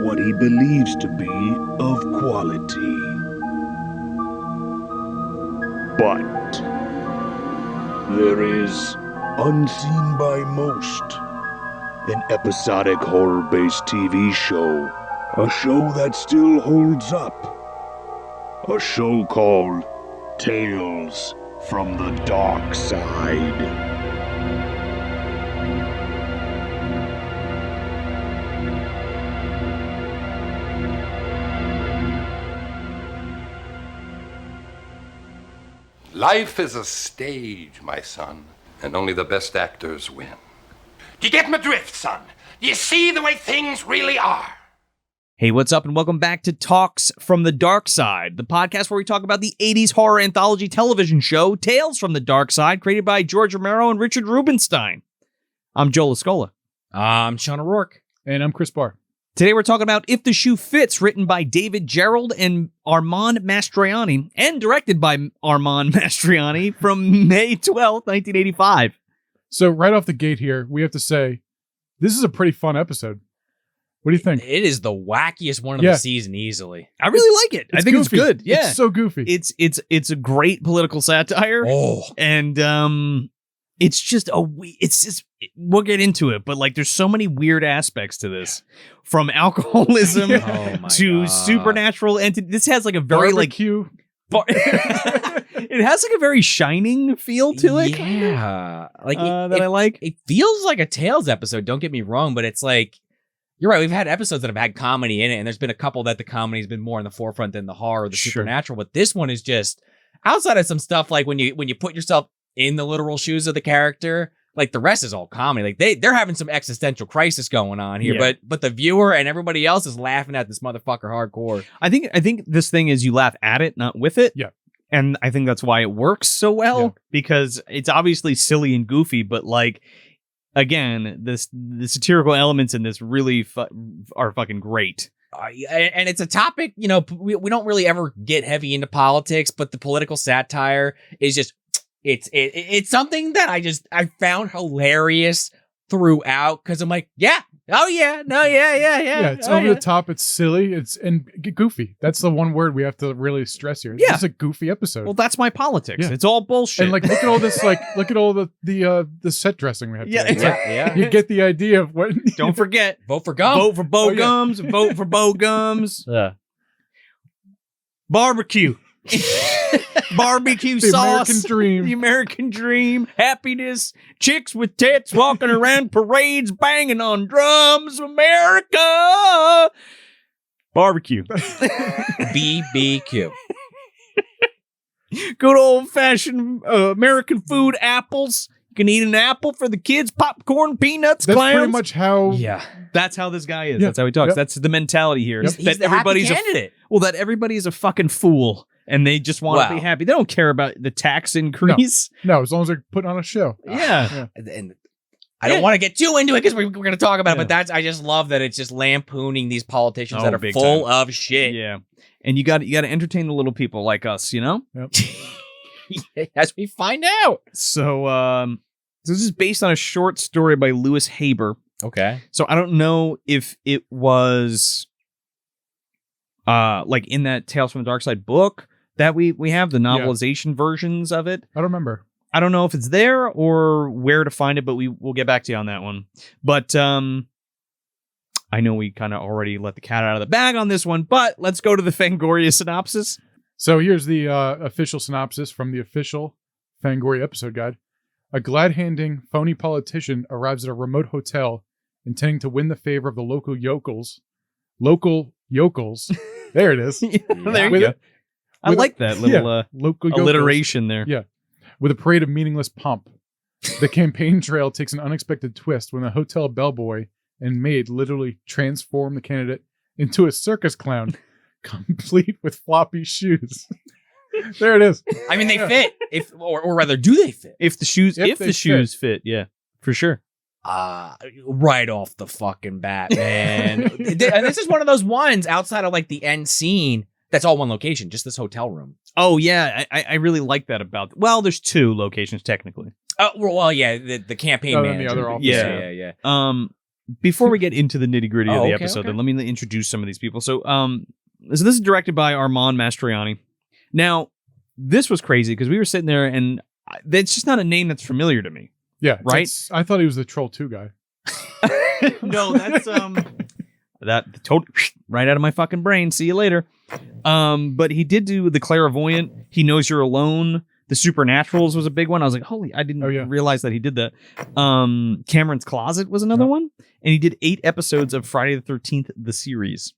what he believes to be of quality. But there is, unseen by most, an episodic horror-based TV show. A show that still holds up. A show called Tales from the Dark Side. Life is a stage, my son, and only the best actors win. Do you get my drift, son? Do you see the way things really are? Hey, what's up, and welcome back to Talks from the Dark Side, the podcast where we talk about the 80s horror anthology television show Tales from the Dark Side, created by George Romero and Richard Rubenstein. I'm Joe Lascola. I'm Shawn O'Rourke. And I'm Chris Bahr. Today we're talking about If the Shoe Fits, written by David Gerrold and Armand Mastroianni, and directed by Armand Mastroianni from May 12th, 1985. So right off the gate here, we have to say, this is a pretty fun episode. What do you think? It is the wackiest one of the season, easily. I really like it. I think goofy. it's good. Yeah. It's so goofy. It's a great political satire. Oh. And it's just we'll get into it, but like there's so many weird aspects to this. From alcoholism to supernatural entity. This has like a very barbecue. It has like a very Shining feel to it. Yeah. Like I like. It feels like a Tales episode, don't get me wrong, but it's like, you're right, we've had episodes that have had comedy in it, and there's been a couple that the comedy's been more in the forefront than the horror or the supernatural, but this one is just, outside of some stuff like when you put yourself in the literal shoes of the character, like the rest is all comedy. Like they're having some existential crisis going on here, but the viewer and everybody else is laughing at this motherfucker hardcore. I think this thing is you laugh at it, not with it. Yeah. And I think that's why it works so well, because it's obviously silly and goofy, but like, again, the satirical elements in this really are fucking great. And it's a topic, we don't really ever get heavy into politics, but the political satire is just, it's something that I found hilarious throughout, because I'm like, it's over the top, it's silly, and goofy. That's the one word we have to really stress here. It's a goofy episode. Well, that's my politics. It's all bullshit. And like, look at all this, look at all the set dressing we have today. Yeah. You get the idea of what. Don't forget, vote for Gump. Vote for Bo Gumbs. Vote for Bo Gumbs. Yeah. Barbecue. Barbecue the sauce. American dream. The American dream. Happiness. Chicks with tits walking around parades, banging on drums. America. Barbecue. BBQ. Good old-fashioned American food, apples. You can eat an apple for the kids, popcorn, peanuts, That's clowns. pretty much how... Yeah. That's how this guy is. Yeah. That's how he talks. Yep. That's the mentality here. He's the happy candidate. That everybody's a fucking fool, and they just want to be happy. They don't care about the tax increase. No, as long as they're putting on a show. Yeah. And I don't want to get too into it because we're going to talk about it, but I just love that it's just lampooning these politicians that are full of shit. Yeah. And you got to entertain the little people like us, Yep. As we find out. So this is based on a short story by Lewis Haber. Okay. So I don't know if it was like in that Tales from the Dark Side book that we have the novelization versions of it. I don't remember. I don't know if it's there or where to find it, but we'll get back to you on that one. But I know we kind of already let the cat out of the bag on this one, but let's go to the Fangoria synopsis. So here's the official synopsis from the official Fangoria episode guide. A glad-handing, phony politician arrives at a remote hotel intending to win the favor of the local yokels. There it is. There you go. I like that little local alliteration there. Yeah. With a parade of meaningless pomp. The campaign trail takes an unexpected twist when a hotel bellboy and maid literally transform the candidate into a circus clown, complete with floppy shoes. There it is. I mean, they fit. Or rather, do they fit? If the shoes fit, yeah, for sure. Right off the fucking bat, man. And this is one of those ones outside of like the end scene that's all one location, just this hotel room. Oh yeah, I really like that about. Well, there's two locations technically. Well, yeah, the campaign manager. The other office. Yeah. before we get into the nitty gritty of the okay, episode, okay. then let me introduce some of these people. So, this is directed by Armand Mastroianni. Now, this was crazy because we were sitting there, and that's just not a name that's familiar to me. Yeah, Right? I thought he was the Troll 2 guy. No, that's that right out of my fucking brain. See you later. But he did do The Clairvoyant. He Knows You're Alone. The Supernaturals was a big one. I was like, I didn't realize that he did that. Cameron's Closet was another one. And he did 8 episodes of Friday the 13th, the series.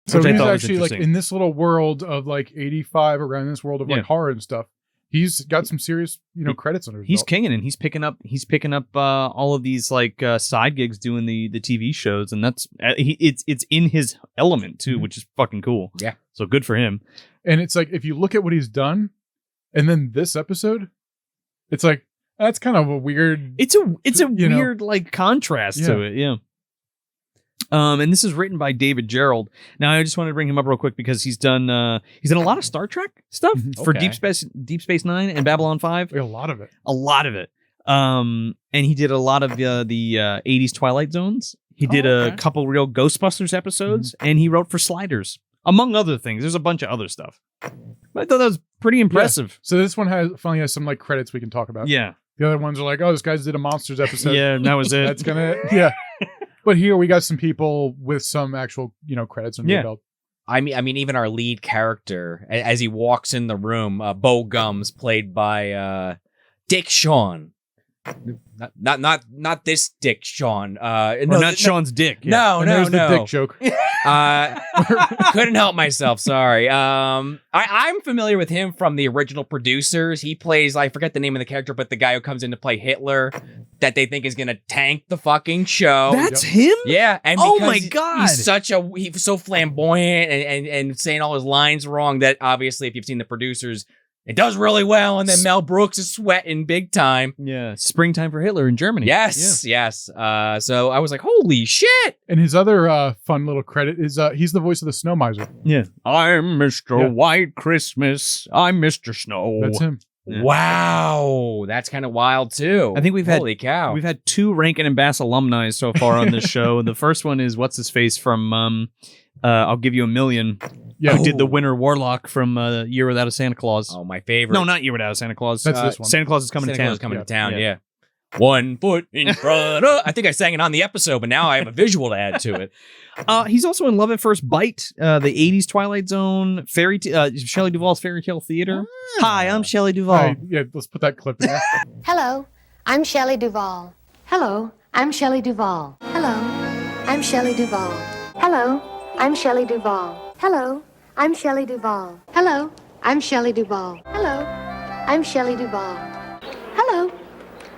So which I he's thought was actually like interesting. in this little world of like 85, around this world of like horror and stuff. He's got some serious, credits under his He's belt. kinging, and he's picking up all of these like side gigs doing the TV shows, and that's it's in his element too, which is fucking cool. Yeah. So good for him. And it's like, if you look at what he's done, and then this episode, it's like, that's kind of a weird. It's a weird like contrast to it. Yeah. And this is written by David Gerrold. Now, I just wanted to bring him up real quick because he's done a lot of Star Trek stuff for Okay. Deep Space Nine and Babylon 5. A lot of it. A lot of it. And he did a lot of the 80s Twilight Zones. He did a couple real Ghostbusters episodes, and he wrote for Sliders, among other things. There's a bunch of other stuff. But I thought that was pretty impressive. So this one finally has some like credits we can talk about. Yeah. The other ones are like, oh, this guy's did a Monsters episode. Yeah, that was it. That's gonna But here we got some people with some actual, credits under their belt. I mean, even our lead character, as he walks in the room, Bo Gumbs, played by Dick Shawn. Not this Dick Shawn. Not Sean's dick. Yeah. No, And there's the dick joke. Couldn't help myself. Sorry. I'm familiar with him from the original producers. He plays, I forget the name of the character, but the guy who comes in to play Hitler that they think is going to tank the fucking show. That's him? Yeah. And Oh because my God. he's so flamboyant and saying all his lines wrong that obviously if you've seen the producers, it does really well. And then Mel Brooks is sweating big time. Yeah. Springtime for Hitler in Germany. Yes. So I was like, holy shit. And his other fun little credit is he's the voice of the Snow Miser. Yeah. I'm Mr. White Christmas. I'm Mr. Snow. That's him. Yeah. Wow, that's kind of wild too. I think we've Holy cow. We've had 2 Rankin and Bass alumni so far on this show. The first one is what's his face from I'll Give You a Million. Yeah. Who did the Winter Warlock from Year Without a Santa Claus. Oh, my favorite. No, not Year Without a Santa Claus. That's this one. Santa Claus is coming Santa to town. Claus is coming to town, Yeah. yeah. 1 foot in front of... I think I sang it on the episode, but now I have a visual to add to it. He's also in Love at First Bite, the 80s Twilight Zone, Shelley Duvall's Fairy Tale Theater. Hi, I'm Shelley Duvall. Hi, let's put that clip in there. Hello, I'm Shelley Duvall. Hello, I'm Shelley Duvall. Hello, I'm Shelley Duvall. Hello, I'm Shelley Duvall. Hello, I'm Shelley Duvall. Hello, I'm Shelley Duvall. Hello, I'm Shelley Duvall. Hello,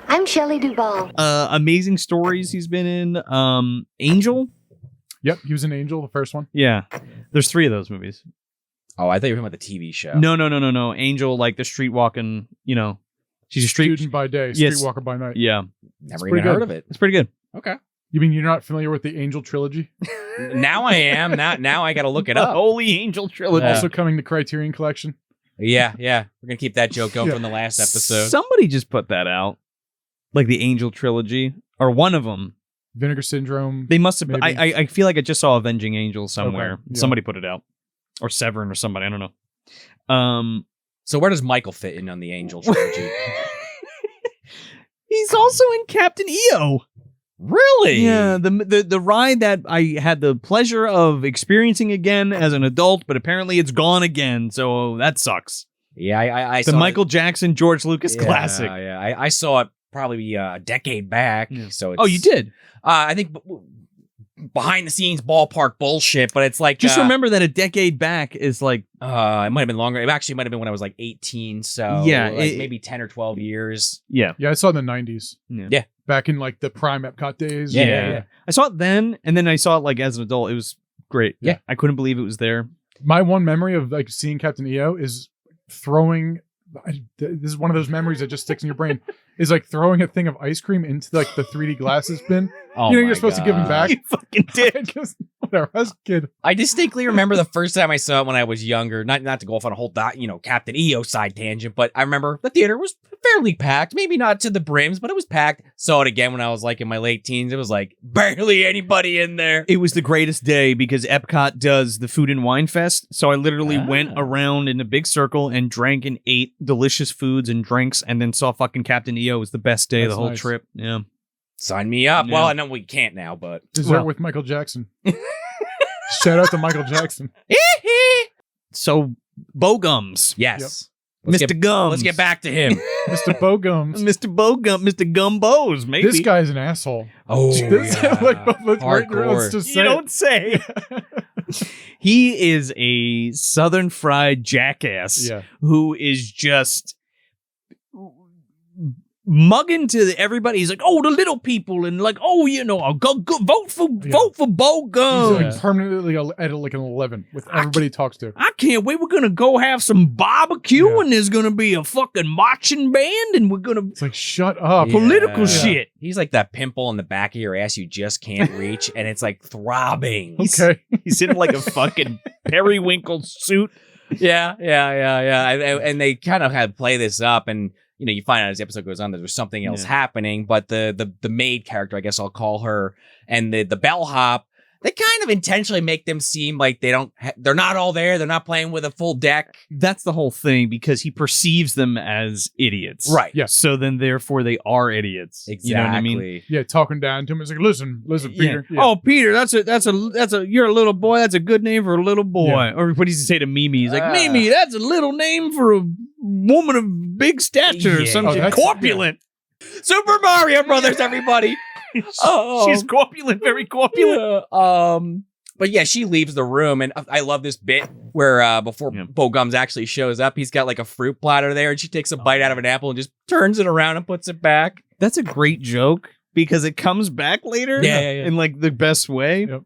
I'm Shelley Duvall. Amazing Stories he's been in. Angel. Yep, he was an angel, the first one. Yeah. There's 3 of those movies. Oh, I thought you were talking about the TV show. No. Angel, like the street walking, she's a Student by day, streetwalker by night. Yeah. Never pretty even heard good. of it. It's pretty good. Okay. You mean you're not familiar with the Angel trilogy? Now I am. Now I got to look it up. Holy Angel Trilogy. Also coming to Criterion Collection. Yeah. We're going to keep that joke going from the last episode. Somebody just put that out. Like the Angel Trilogy. Or one of them. Vinegar Syndrome. They must have. Maybe. I feel like I just saw Avenging Angels somewhere. Okay, yeah. Somebody put it out, or Severin or somebody. I don't know. So where does Michael fit in on the Angel trilogy? He's also in Captain EO. Really? Yeah, the ride that I had the pleasure of experiencing again as an adult, but apparently it's gone again. So that sucks. Yeah, I The saw Michael Jackson George Lucas classic. Yeah, I saw it probably a decade back. Yeah. So it's, Oh, you did. I think behind the scenes ballpark bullshit, but it's like Just remember that a decade back is like it might have been longer. It actually might have been when I was like 18. So Yeah, like maybe 10 or 12 years. yeah. Yeah, I saw it in the 90s. Yeah. Back in like the prime Epcot days. Yeah. I saw it then, and then I saw it like as an adult. It was great. Yeah. I couldn't believe it was there. My one memory of like seeing Captain EO is throwing. This is one of those memories that just sticks in your brain. Is like throwing a thing of ice cream into like the 3D glasses bin. Oh, You're supposed to give them back. You fucking did. I just, whatever. I was a kid. I distinctly remember the first time I saw it when I was younger. Not to go off on a whole Captain EO side tangent, but I remember the theater was fairly packed. Maybe not to the brims, but it was packed. Saw it again when I was like in my late teens. It was like barely anybody in there. It was the greatest day because Epcot does the Food and Wine Fest. So I literally went around in a big circle and drank and ate delicious foods and drinks and then saw fucking Captain EO. It was the best day of the whole trip. Yeah. Sign me up. Yeah. Well, I know we can't now, but. Dessert with Michael Jackson. Shout out to Michael Jackson. So, Bo Gumbs. Yes. Mr. Gums. Let's get back to him. Mr. Bo Gumbs. Mr. Bo Gum, Mr. Gumbos, maybe. This guy's an asshole. Oh, This, yeah. let's just say You don't say. He is a Southern fried jackass who is just mugging to everybody. He's like, oh, the little people, and like, oh, you know, I'll go vote for Bo Gumbs. He's like permanently at like an 11 with everybody he talks to. I can't wait. We're gonna go have some barbecue, and there's gonna be a fucking marching band, and we're gonna. It's like, shut up. Political shit. He's like that pimple in the back of your ass you just can't reach, and it's like throbbing. Okay. He's in like a fucking periwinkle suit. Yeah. And they kind of had play this up, and you know, you find out as the episode goes on that there's something else happening. But the maid character, I guess I'll call her, and the bellhop, they kind of intentionally make them seem like they're not all there. They're not playing with a full deck. That's the whole thing because he perceives them as idiots. Right. Yeah. So then therefore they are idiots. Exactly. You know what I mean? Yeah, talking down to him. It's like, listen, Peter. Yeah. Oh, Peter, that's a you're a little boy. That's a good name for a little boy. Yeah. Or what does he say to Mimi? He's like, Mimi, that's a little name for a woman of big stature or some shit. Corpulent. Super Mario Brothers, everybody. She's corpulent, very corpulent. But yeah, she leaves the room, and I love this bit where before Bo Gumbs actually shows up, he's got like a fruit platter there, and she takes a bite out of an apple and just turns it around and puts it back. That's a great joke because it comes back later in like the best way. Yep.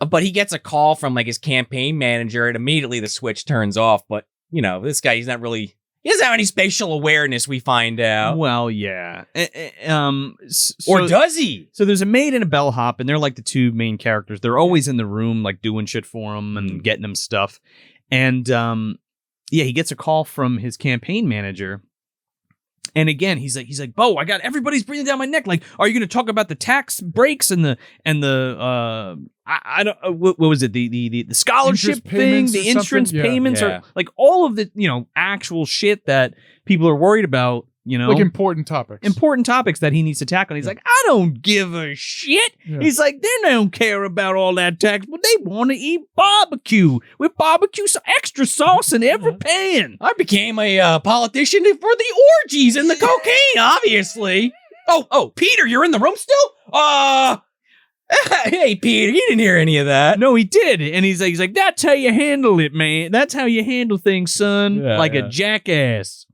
But he gets a call from like his campaign manager, and immediately the switch turns off. But you know, this guy, he doesn't have any spatial awareness, we find out. Well, yeah. Or does he? So there's a maid and a bellhop, and they're like the two main characters. They're always in the room, like doing shit for him and getting him stuff. And he gets a call from his campaign manager. And again, he's like, Bo, I got everybody's breathing down my neck. Like, are you going to talk about the tax breaks and the I don't what was it the scholarship thing, the insurance payments, or like all of the actual shit that people are worried about. Like important topics that he needs to tackle. And he's like, I don't give a shit. Yeah. He's like, they don't care about all that tax, but they want to eat barbecue with barbecue extra sauce in every pan. I became a politician for the orgies and the cocaine, obviously. Oh, Peter, you're in the room still? Hey, Peter, you didn't hear any of that. No, he did. And he's like, that's how you handle it, man. That's how you handle things, son. A jackass.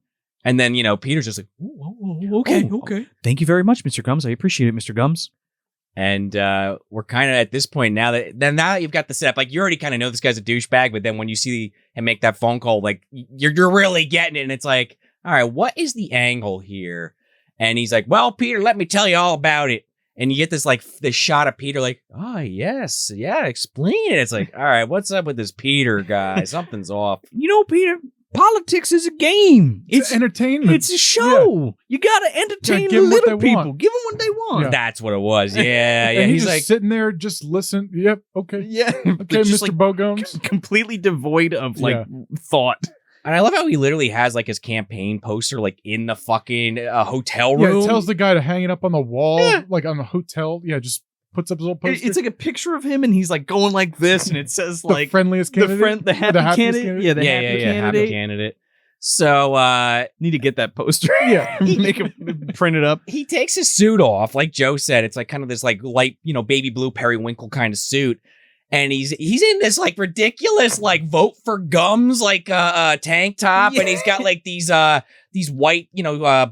And then, Peter's just like, okay. Thank you very much, Mr. Gumbs. I appreciate it, Mr. Gumbs. And we're kind of at this point now that you've got the setup, like you already kind of know this guy's a douchebag, but then when you see him make that phone call, like you're really getting it. And it's like, all right, what is the angle here? And he's like, well, Peter, let me tell you all about it. And you get this shot of Peter like, oh, yes. Yeah, explain it. It's like, all right, what's up with this Peter guy? Something's off. Peter, politics is a game. It's entertainment. It's a show. Yeah. You got to entertain the little people. Want. Give them what they want. Yeah. That's what it was. Yeah. And he's like sitting there, just listen. Yep. Okay. Yeah. Okay, Mr. Bo Gumbs. Completely devoid of thought. And I love how he literally has like his campaign poster like in the fucking hotel room. Yeah, it tells the guy to hang it up on the wall, like on the hotel. Yeah, just puts up his little poster. It's like a picture of him, and he's like going like this, and it says like the friendliest candidate, the happy candidate. Yeah, the happy candidate. So need to get that poster. Yeah, make him print it up. He takes his suit off, like Joe said. It's like kind of this like light, baby blue periwinkle kind of suit. And he's in this like ridiculous like vote for Gums like tank top, and he's got like these white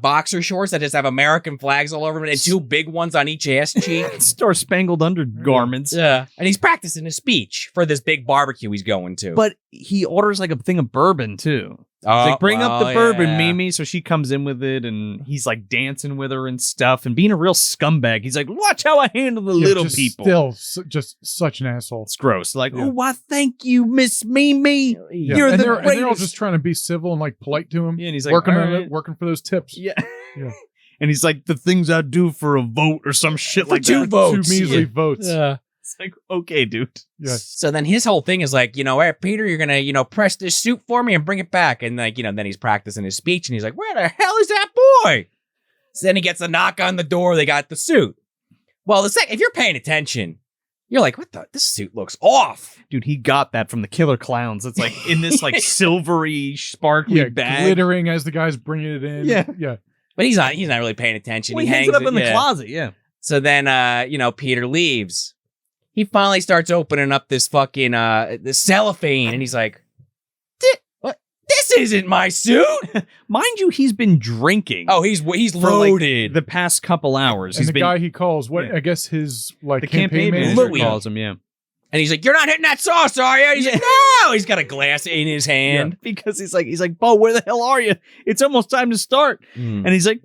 boxer shorts that just have American flags all over them, and two big ones on each ass cheek. Star Spangled Undergarments. Yeah, and he's practicing his speech for this big barbecue he's going to. But he orders like a thing of bourbon too. He's like, bring up the bourbon, Mimi. So she comes in with it, and he's like dancing with her and stuff, and being a real scumbag. He's like, watch how I handle the little people. Still, just such an asshole. It's gross. Like, oh, why, thank you, Miss Mimi. Yeah. They're all just trying to be civil and like polite to him. Yeah, and he's like, working all working for those tips. Yeah. Yeah. And he's like, the things I do for a vote or some shit like two that. votes. 2 measly votes. Yeah. It's like, okay, dude. Yeah. So then his whole thing is like, all right, Peter, you're going to, press this suit for me and bring it back. And like, then he's practicing his speech and he's like, where the hell is that boy? So then he gets a knock on the door. They got the suit. Well, if you're paying attention, you're like, this suit looks off. Dude, he got that from the Killer Clowns. It's like in this like silvery, sparkly bag. Glittering as the guy's bringing it in. Yeah. Yeah. But he's not really paying attention. Well, he hangs it up in the closet, yeah. So then, Peter leaves. He finally starts opening up this fucking this cellophane, and he's like, "What? This isn't my suit." Mind you, he's been drinking. Oh, he's for, loaded. like, the past couple hours. And He's the been, guy he calls, Yeah. I guess his like the campaign manager Louis. calls him, yeah. And he's like, "You're not hitting that sauce, are you?" And he's like, "No." He's got a glass in his hand. Yeah, because he's like, Bo, where the hell are you? It's almost time to start. Mm. And he's like,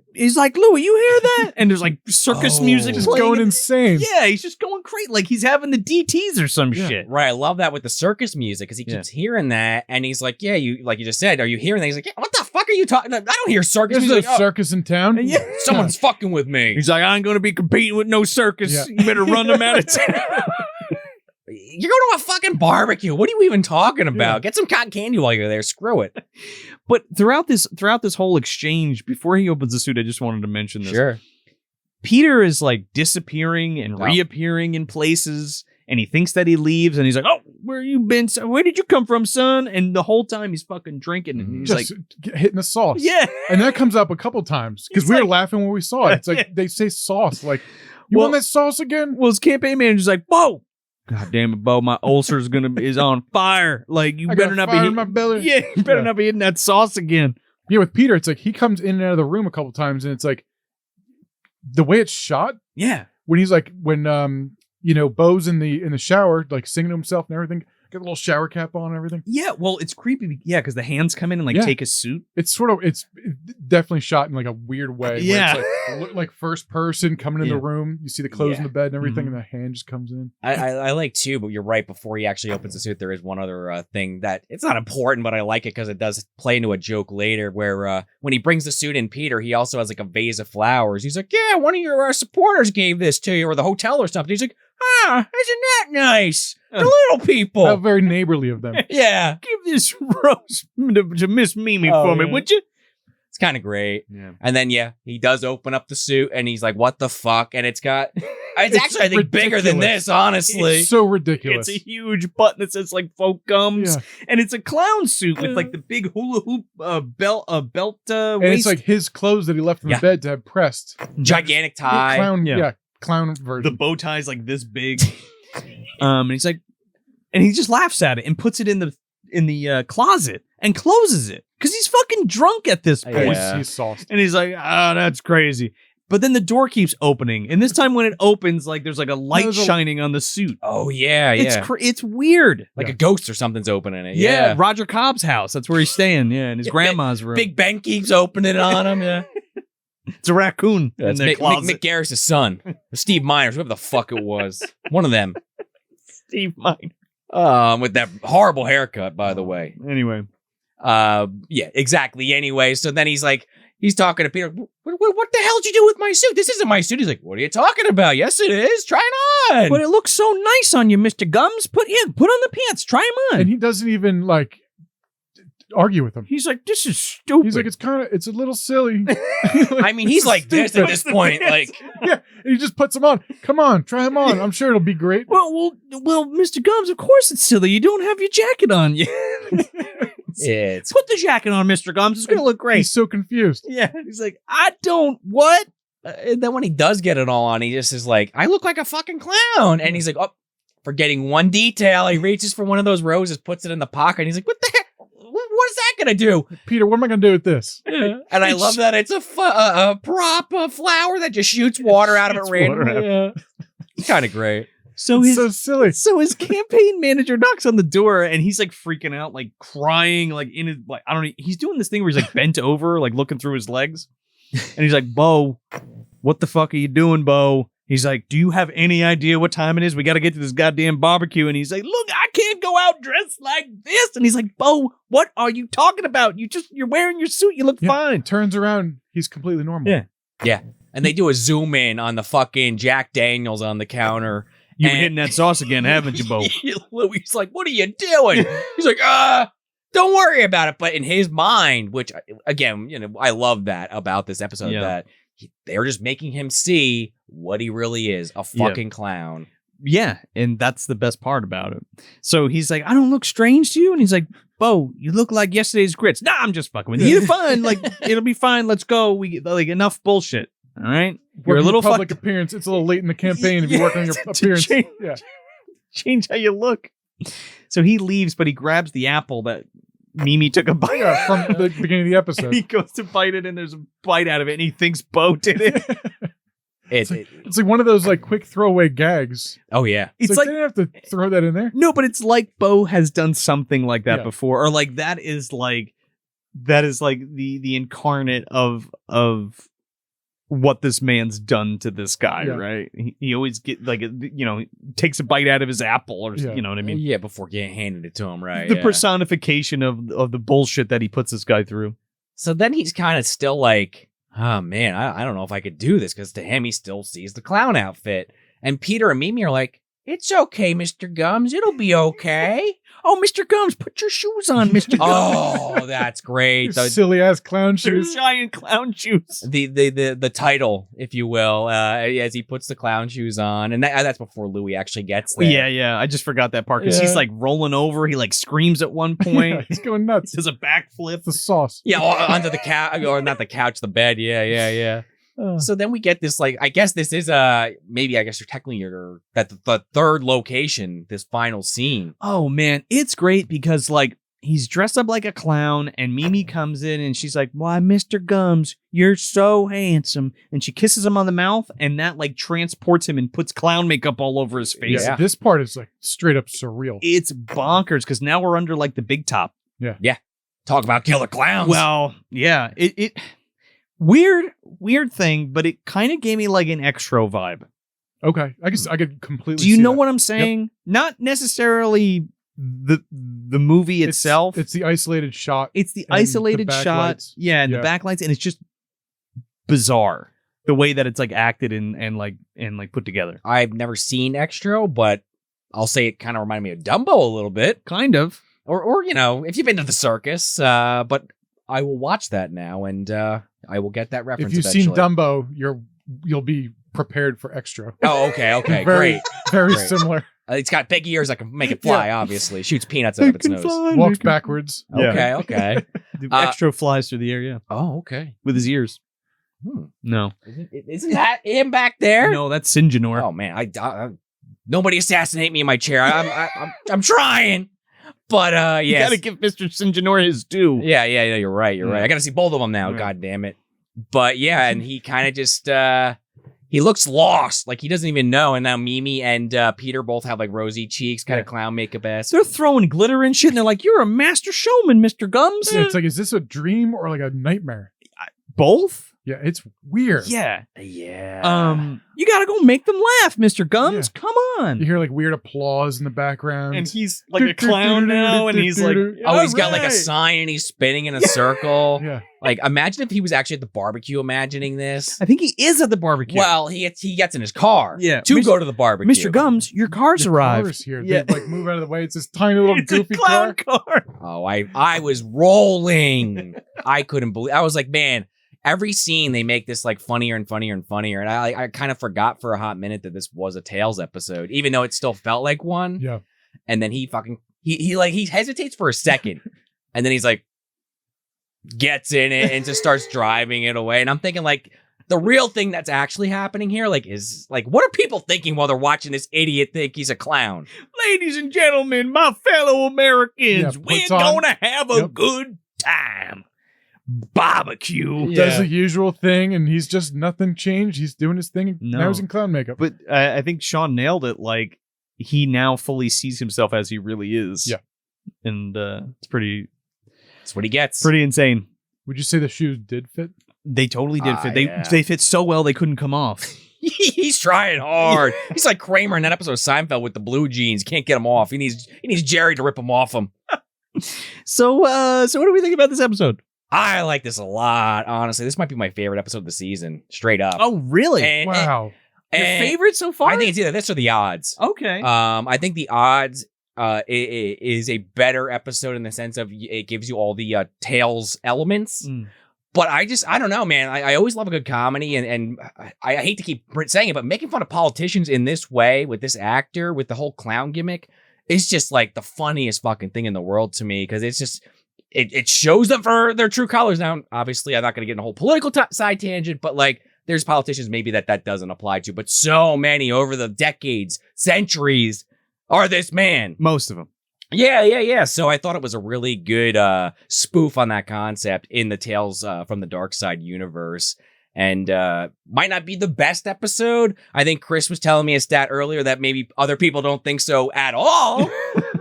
Louis, you hear that? And there's like circus music Just playing. going insane. Yeah, he's just going crazy. Like he's having the DTs or some shit. Right, I love that with the circus music because he keeps hearing that, and he's like, "Yeah, you like you just said, are you hearing that?" He's like, "Yeah, what the fuck are you talking? I don't hear circus There's music. a circus in town. Yeah. Someone's fucking with me." He's like, I ain't going to be competing with no circus. Yeah. You better run them out of town. You're going to a fucking barbecue. What are you even talking about? Yeah. Get some cotton candy while you're there. Screw it. But throughout this whole exchange, before he opens the suit, I just wanted to mention this. Sure. Peter is like disappearing and Yeah. reappearing in places, and he thinks that he leaves, and he's like, "Oh, where you been? Son? Where did you come from, son?" And the whole time he's fucking drinking, and he's Just like, hitting the sauce. "Yeah." And that comes up a couple times because He's we were like- laughing when we saw it. It's like they say sauce. Like, you Well- want that sauce again? Well, his campaign manager's like, "Bo, God damn it, Bo, my ulcer is on fire. Like you I better got not fire be in my belly." Yeah, you better Yeah. not be eating that sauce again." Yeah, with Peter, it's like he comes in and out of the room a couple times, and it's like the way it's shot Yeah. when he's like Bo's in the shower, like singing to himself and everything. Got a little shower cap on and everything. Yeah, well, it's creepy. Yeah, because the hands come in and like Yeah. take his suit. It's definitely shot in like a weird way. where Yeah. it's like, look like first person coming in Yeah. the room. You see the clothes in the bed and everything, Mhm. and the hand just comes in. I like too, but you're right. Before he actually opens the suit, there is one other thing that it's not important, but I like it because it does play into a joke later where when he brings the suit in, Peter, he also has like a vase of flowers. He's like, "Yeah, one of your supporters gave this to you, or the hotel or something." He's like, "Ah, isn't that nice? The little people." How very neighborly of them. Yeah. Give this rose to Miss Mimi Oh, for me, yeah. would you? It's kind of great. Yeah. And then, he does open up the suit and he's like, "What the fuck?" And it's got, it's actually, I think, bigger than ridiculous. this, honestly. It's so ridiculous. It's a huge button that says like Bo Gumbs, Yeah. and it's a clown suit with like the big hula hoop belt And waist. it's like his clothes that he left in Yeah. the bed to have pressed. Gigantic tie. Clown the version. bow tie's like this big. And he's like, and he just laughs at it and puts it in the closet and closes it because he's fucking drunk at this point. Yeah. He's sauced. And he's like, "Oh, that's crazy." But then the door keeps opening, and this time when it opens, like there's like a light There's a- shining on the suit. Oh, yeah, It's it's weird. like Yeah. a ghost or something's opening it. Yeah, Yeah. Roger Cobb's house. That's where he's staying. Yeah, in his grandma's room. Big Ben keeps opening on him. Yeah. It's a raccoon in That's the Mick closet. Garris' son. Or Steve Myers, whoever the fuck it was. One of them. Steve mine. With that horrible haircut, by the way. Anyway, Yeah, exactly. Anyway, so then he's talking to Peter. What the hell did you do with my suit? This isn't my suit. He's like, "What are you talking about? Yes, it is. Try it on." but it looks so nice on you, Mr. Gums. Put on the pants. Try them on. And he doesn't even like argue with him. He's like, "This is stupid." He's like, it's a little silly. I mean, he's like this at this point. Like, Yeah, and he just puts them on. Come on, try them on. I'm sure it'll be great. well, Mr. Gums, of course it's silly. You don't have your jacket on. Yeah. it's Put the jacket on, Mr. Gums. It's going to look great. He's so confused. Yeah. He's like, I don't, what? and then when he does get it all on, he just is like, "I look like a fucking clown." And he's like, "Oh, forgetting one detail." He reaches for one of those roses, puts it in the pocket, and he's like, "What the heck? What is that gonna do?" Peter, what am I going to do with this? And I love that it's a prop flower that just shoots water out of it Shoots water randomly. Yeah. It's kind of great. So It's his so silly. So his campaign manager knocks on the door and he's like freaking out, like crying, like in his, like, I don't know. He's doing this thing where he's like bent over, like looking through his legs. And he's like, "Bo, what the fuck are you doing, Bo?" He's like, do you have any idea what time it is? We got to get to this goddamn barbecue. And he's like, look, I can't go out dressed like this. And he's like, Bo, what are you talking about? You're wearing your suit. You look fine. Turns around. He's completely normal. Yeah. Yeah. And they do a zoom in on the fucking Jack Daniels on the counter. You've been hitting that sauce again, haven't you, Bo? Louis like, what are you doing? He's like, don't worry about it. But in his mind, which again, I love that about this episode, that they're just making him see what he really is, a fucking clown. Yeah, and that's the best part about it. So he's like, I don't look strange to you? And he's like, Bo, you look like yesterday's grits. Nah, I'm just fucking with you. You're fine. Like, it'll be fine. Let's go. We like enough bullshit. All right? You're a little public appearance. It's a little late in the campaign if you work on your appearance. Change how you look. So he leaves, but he grabs the apple that Mimi took a bite from the beginning of the episode. And he goes to bite it, and there's a bite out of it, and he thinks Bo did it. It's like one of those like quick throwaway gags. Oh yeah, it's like they didn't have to throw that in there. No, but it's like Bo has done something like that before, or like that is like the incarnate of what this man's done to this guy, right? He always get takes a bite out of his apple, or you know what I mean? Yeah, before getting handed it to him, right? The personification of the bullshit that he puts this guy through. So then he's kind of still like, oh man, I don't know if I could do this, because to him he still sees the clown outfit, and Peter and Mimi are like, it's okay, Mr. Gumbs, it'll be okay. Oh, Mr. Gumbs, put your shoes on, Mr. Gumbs. Oh, that's great. Silly ass clown shoes. Giant clown shoes. The title, if you will, as he puts the clown shoes on, and that's before Louis actually gets there. Yeah. I just forgot that part because he's like rolling over. He like screams at one point. He's going nuts. Does a backflip. The sauce. Yeah, onto the couch, or not the couch, the bed. Yeah. So then we get this, like, I guess this is maybe I guess you're technically the third location, this final scene. Oh man, it's great because like he's dressed up like a clown, and Mimi comes in and she's like, "Why, Mr. Gumbs, you're so handsome," and she kisses him on the mouth, and that like transports him and puts clown makeup all over his face. Yeah, this part is like straight up surreal. It's bonkers because now we're under like the big top. Yeah. Talk about killer clowns. Well, yeah, it weird thing, but it kind of gave me like an Extro vibe. Okay, I guess I could completely. Do you know that. what I'm saying? Yep. Not necessarily the movie itself. It's the isolated shot. It's the isolated shot. Yeah, and the backlights, and it's just bizarre the way that it's like acted and put together. I've never seen Extra, but I'll say it kind of reminded me of Dumbo a little bit, kind of, or if you've been to the circus. But I will watch that now, and I will get that reference. If you've eventually. seen Dumbo, you'll be prepared for Extra. Oh, okay, very, great. Very similar. It's got big ears that can make it fly, obviously. Shoots peanuts out of its nose. Walks backwards. Okay. Extra flies through the air, yeah. Oh, okay. With his ears. No. Isn't that him back there? No, that's Sinjanor. Oh, man. I nobody assassinate me in my chair. I'm trying. But, yes. You gotta give Mr. Sinjanor his due. Yeah, you're right. I gotta see both of them now. Right. God damn it. But, yeah, and he kind of just... he looks lost, like he doesn't even know. And now Mimi and Peter both have like rosy cheeks, kind of clown makeup-esque. They're throwing glitter and shit, and they're like, "You're a master showman, Mr. Gums." Yeah, it's like, is this a dream or like a nightmare? Both. Yeah, it's weird. Yeah. You gotta go make them laugh, Mr. Gums. Yeah. Come on. You hear like weird applause in the background, and he's like a clown now, and he's like, he's got like a sign, and he's spinning in a circle. Yeah. Like, imagine if he was actually at the barbecue imagining this. I think he is at the barbecue. Well, he gets in his car. To go to the barbecue. Mr. Gums, your car's arrived. Car's here. Yeah. They like move out of the way. It's this tiny little goofy car. Oh, I was rolling. I couldn't believe. I was like, man. Every scene they make this like funnier and funnier and funnier, and I kind of forgot for a hot minute that this was a Tales episode, even though it still felt like one. Yeah. And then he hesitates for a second, and then he's like, gets in it and just starts driving it away. And I'm thinking like the real thing that's actually happening here, like, is like, what are people thinking while they're watching this idiot think he's a clown? Ladies and gentlemen, my fellow Americans, we're gonna have a good time. Barbecue. Does the usual thing, and he's just nothing changed. He's doing his thing. No. Now he's in clown makeup. But I think Shawn nailed it. Like, he now fully sees himself as he really is. Yeah. And it's pretty... That's what he gets. Pretty insane. Would you say the shoes did fit? They totally did fit. They fit so well they couldn't come off. He's trying hard. He's like Kramer in that episode of Seinfeld with the blue jeans. Can't get him off. He needs Jerry to rip him off him. So what do we think about this episode? I like this a lot, honestly. This might be my favorite episode of the season, straight up. Oh, really? Wow. Your favorite so far? I think it's either this or the odds. Okay. I think the odds is a better episode in the sense of it gives you all the Tales elements. But I don't know, man. I always love a good comedy, and I hate to keep saying it, but making fun of politicians in this way with this actor, with the whole clown gimmick, is just like the funniest fucking thing in the world to me, because it's just, it shows them for their true colors. Now, obviously, I'm not going to get in a whole political side tangent, but like, there's politicians maybe that doesn't apply to, but so many over the decades, centuries, are this man. Most of them. Yeah. So I thought it was a really good spoof on that concept in the Tales from the Darkside universe. And might not be the best episode. I think Chris was telling me a stat earlier that maybe other people don't think so at all.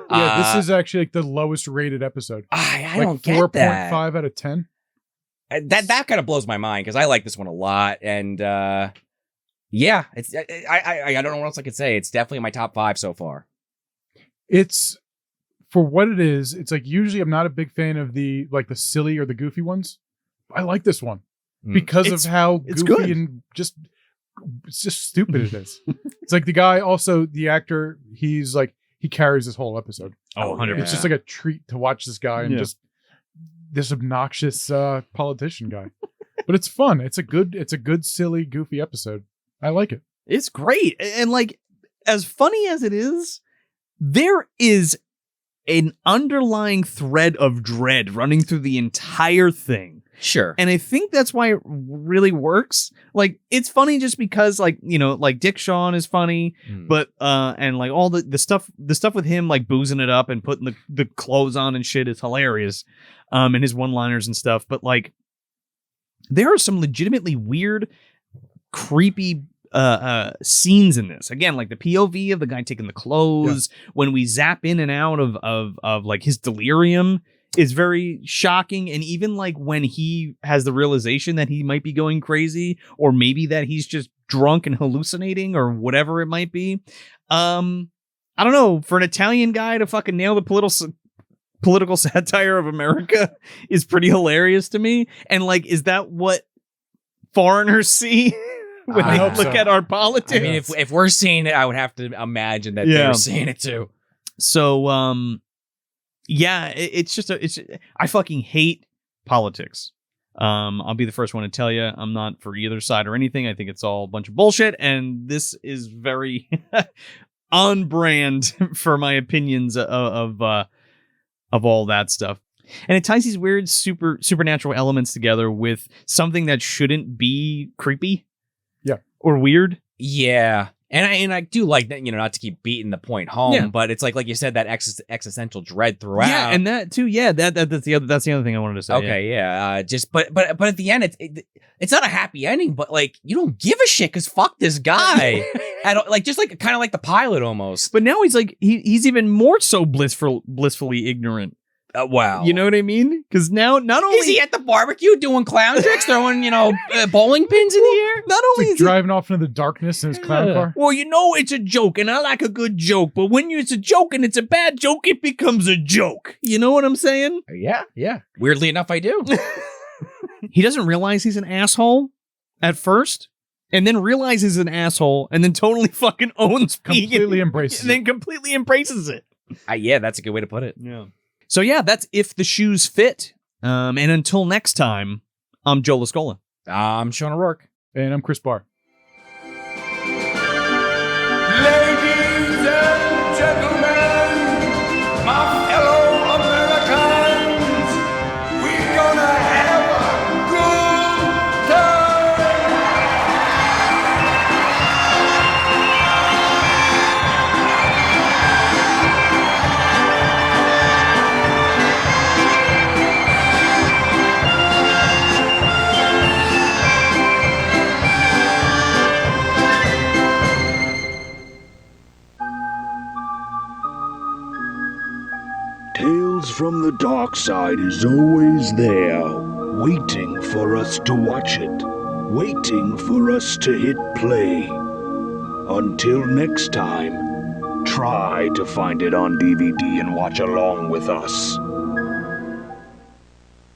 Yeah, this is actually like the lowest rated episode. I like don't get that. 4.5 out of 10. That kind of blows my mind, because I like this one a lot. And yeah, it's I don't know what else I could say. It's definitely in my top 5 so far. It's, for what it is, it's like, usually I'm not a big fan of the silly or the goofy ones. I like this one because of how goofy good. and it's just stupid it is. It's like the guy, also the actor, he carries this whole episode. Oh, 100%. It's just like a treat to watch this guy and just this obnoxious politician guy. But it's fun. It's a good, silly, goofy episode. I like it. It's great. And like, as funny as it is, there is an underlying thread of dread running through the entire thing. Sure. And I think that's why it really works. Like, it's funny just because, like, you know, like Dick Shawn is funny, but and like all the stuff with him like boozing it up and putting the clothes on and shit is hilarious. And his one-liners and stuff. But like, there are some legitimately weird, creepy scenes in this. Again, like the POV of the guy taking the clothes, when we zap in and out of like his delirium is very shocking. And even like when he has the realization that he might be going crazy, or maybe that he's just drunk and hallucinating, or whatever it might be. I don't know, for an Italian guy to fucking nail the political satire of America is pretty hilarious to me. And like, is that what foreigners see when they look at our politics? I mean, if we're seeing it, I would have to imagine that they're seeing it too. So, yeah, I fucking hate politics. I'll be the first one to tell you, I'm not for either side or anything. I think it's all a bunch of bullshit, and this is very on brand for my opinions of all that stuff. And it ties these weird supernatural elements together with something that shouldn't be creepy. Yeah. Or weird. Yeah. And I do like that, you know, not to keep beating the point home, but it's like you said, that existential dread throughout. Yeah, and that too. Yeah, that's the other thing I wanted to say. Okay, but at the end, it's not a happy ending, but like, you don't give a shit because fuck this guy. Just kind of like the pilot almost. But now he's like he's even more so blissfully ignorant. Wow. You know what I mean? Because now, not only is he at the barbecue doing clown tricks, throwing, bowling pins in the air? Not only is driving off into the darkness in his clown car. Well, you know it's a joke, and I like a good joke. But when it's a joke and it's a bad joke, it becomes a joke. You know what I'm saying? Yeah. Weirdly enough, I do. He doesn't realize he's an asshole at first, and then realizes he's an asshole, and then totally fucking owns completely embraces and then completely embraces it. Yeah, that's a good way to put it. Yeah. So yeah, that's If the Shoes Fit. And until next time, I'm Joe Lascola. I'm Shawn O'Rourke. And I'm Chris Bahr. Ladies and gentlemen, my fellow Americans, we're gonna have a good time. Tales from the Dark Side is always there, waiting for us to watch it. waiting for us to hit play. Until next time, try to find it on DVD and watch along with us.